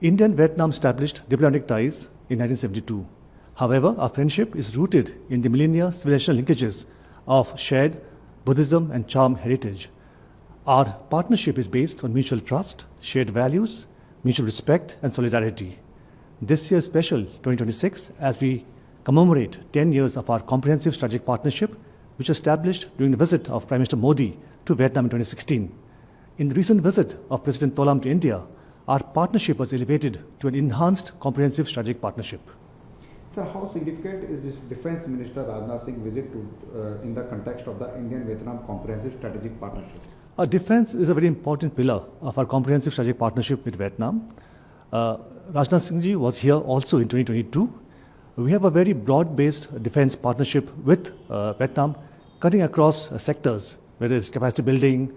India and Vietnam established diplomatic ties in 1972. However, our friendship is rooted in the millennia civilizational linkages of shared Buddhism and Cham heritage. Our partnership is based on mutual trust, shared values, mutual respect, and solidarity. This year is special, 2026, as we commemorate 10 years of our comprehensive strategic partnership, which was established during the visit of Prime Minister Modi to Vietnam in 2016. In the recent visit of President Tholam to India, our partnership was elevated to an enhanced comprehensive strategic partnership. So how significant is this Defence Minister Rajnath Singh visit in the context of the Indian-Vietnam Comprehensive Strategic Partnership? Our defence is a very important pillar of our comprehensive strategic partnership with Vietnam. Rajnath Singh ji was here also in 2022. We have a very broad-based defence partnership with Vietnam, cutting across sectors, whether it's capacity building,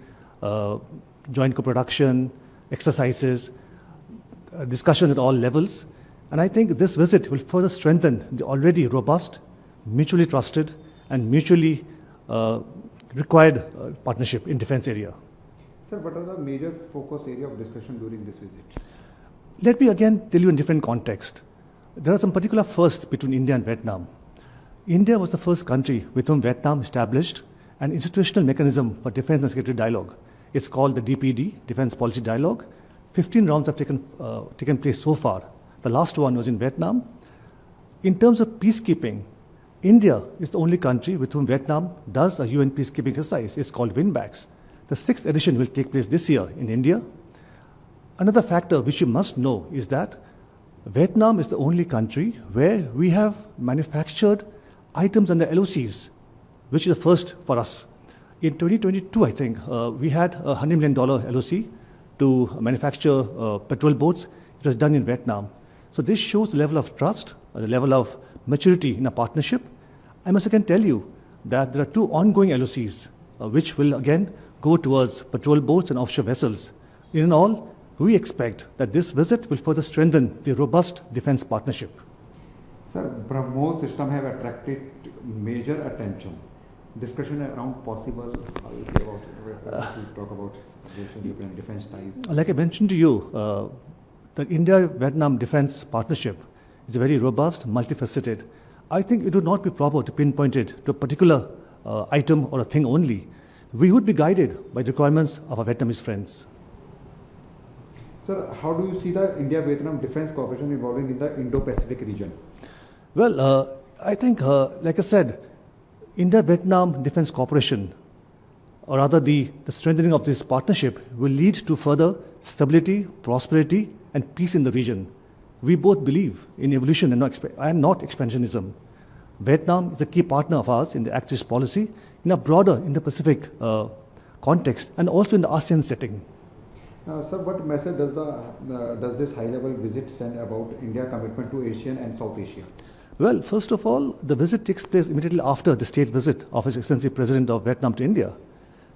joint co-production, exercises, discussions at all levels. And I think this visit will further strengthen the already robust, mutually trusted, and mutually required partnership in defence area. Sir, what are the major focus area of discussion during this visit? Let me again tell you in different context. There are some particular firsts between India and Vietnam. India was the first country with whom Vietnam established an institutional mechanism for defence and security dialogue. It's called the DPD, Defence Policy Dialogue. 15 rounds have taken place so far. The last one was in Vietnam. In terms of peacekeeping, India is the only country with whom Vietnam does a UN peacekeeping exercise. It's called WinBacks. The 6th edition will take place this year in India. Another factor which you must know is that Vietnam is the only country where we have manufactured items under LOCs, which is the first for us. In 2022, I think, we had a $100 million LOC to manufacture patrol boats. It was done in Vietnam. So this shows the level of trust, the level of maturity in a partnership. I must again tell you that there are 2 ongoing LOCs, which will again go towards patrol boats and offshore vessels. In all, we expect that this visit will further strengthen the robust defence partnership. Sir, BrahMos system have attracted major attention. Discussion around possible, how you say about talk about defence ties. Like I mentioned to you, the India-Vietnam defence partnership is very robust, multifaceted. I think it would not be proper to pinpoint it to a particular item or a thing only. We would be guided by the requirements of our Vietnamese friends. Sir, how do you see the India-Vietnam defence cooperation evolving in the Indo-Pacific region? Well, I think, like I said, India-Vietnam defence cooperation, or rather the strengthening of this partnership, will lead to further stability, prosperity, and peace in the region. We both believe in evolution and not expansionism. Vietnam is a key partner of ours in the Act East policy in a broader Indo-Pacific context and also in the ASEAN setting. Sir, what message does this high-level visit send about India's commitment to Asia and South Asia? Well, first of all, the visit takes place immediately after the state visit of His Excellency President of Vietnam to India.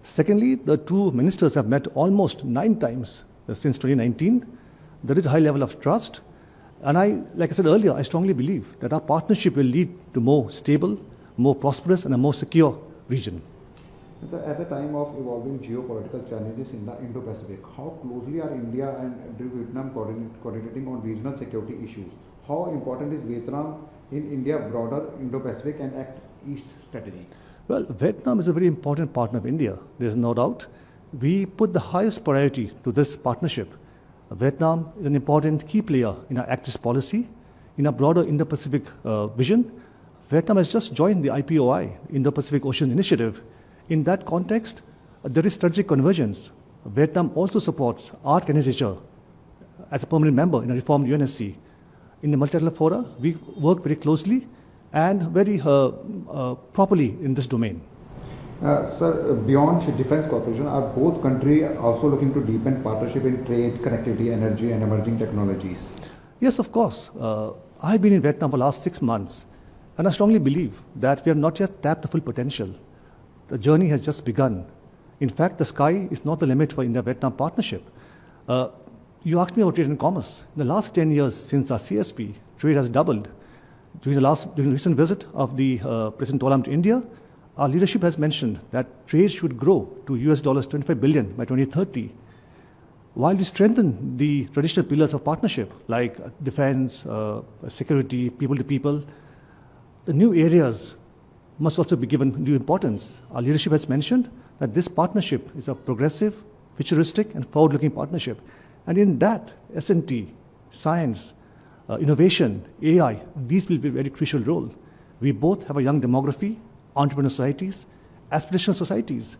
Secondly, the 2 ministers have met almost 9 times since 2019. There is a high level of trust. And like I said earlier, I strongly believe that our partnership will lead to more stable, more prosperous, and a more secure region. At the time of evolving geopolitical challenges in the Indo-Pacific, how closely are India and Vietnam coordinating on regional security issues? How important is Vietnam in India's broader Indo-Pacific and Act East strategy? Well, Vietnam is a very important partner of India. There's no doubt. We put the highest priority to this partnership. Vietnam is an important key player in our Act East policy. In our broader Indo-Pacific vision, Vietnam has just joined the IPOI, Indo-Pacific Oceans Initiative. In that context, there is strategic convergence. Vietnam also supports our candidature as a permanent member in a reformed UNSC. In the multilateral fora, we work very closely and very properly in this domain. Sir, beyond defence cooperation, are both countries also looking to deepen partnership in trade, connectivity, energy, and emerging technologies? Yes, of course. I've been in Vietnam for the last 6 months, and I strongly believe that we have not yet tapped the full potential. The journey has just begun. In fact, the sky is not the limit for India-Vietnam partnership. You asked me about trade and commerce. In the last 10 years since our CSP, trade has doubled. During the recent visit of the President Tholam to India, our leadership has mentioned that trade should grow to US $25 billion by 2030. while we strengthen the traditional pillars of partnership like defense, security, people to people, the new areas must also be given due importance. Our leadership has mentioned that this partnership is a progressive, futuristic, and forward-looking partnership. And in that, S&T, science, innovation, AI, these will be a very crucial role. We both have a young demography, entrepreneurial societies, aspirational societies.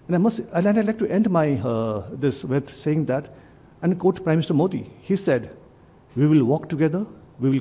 And I'd like to end my this with saying that, and quote Prime Minister Modi. He said, "We will walk together, we will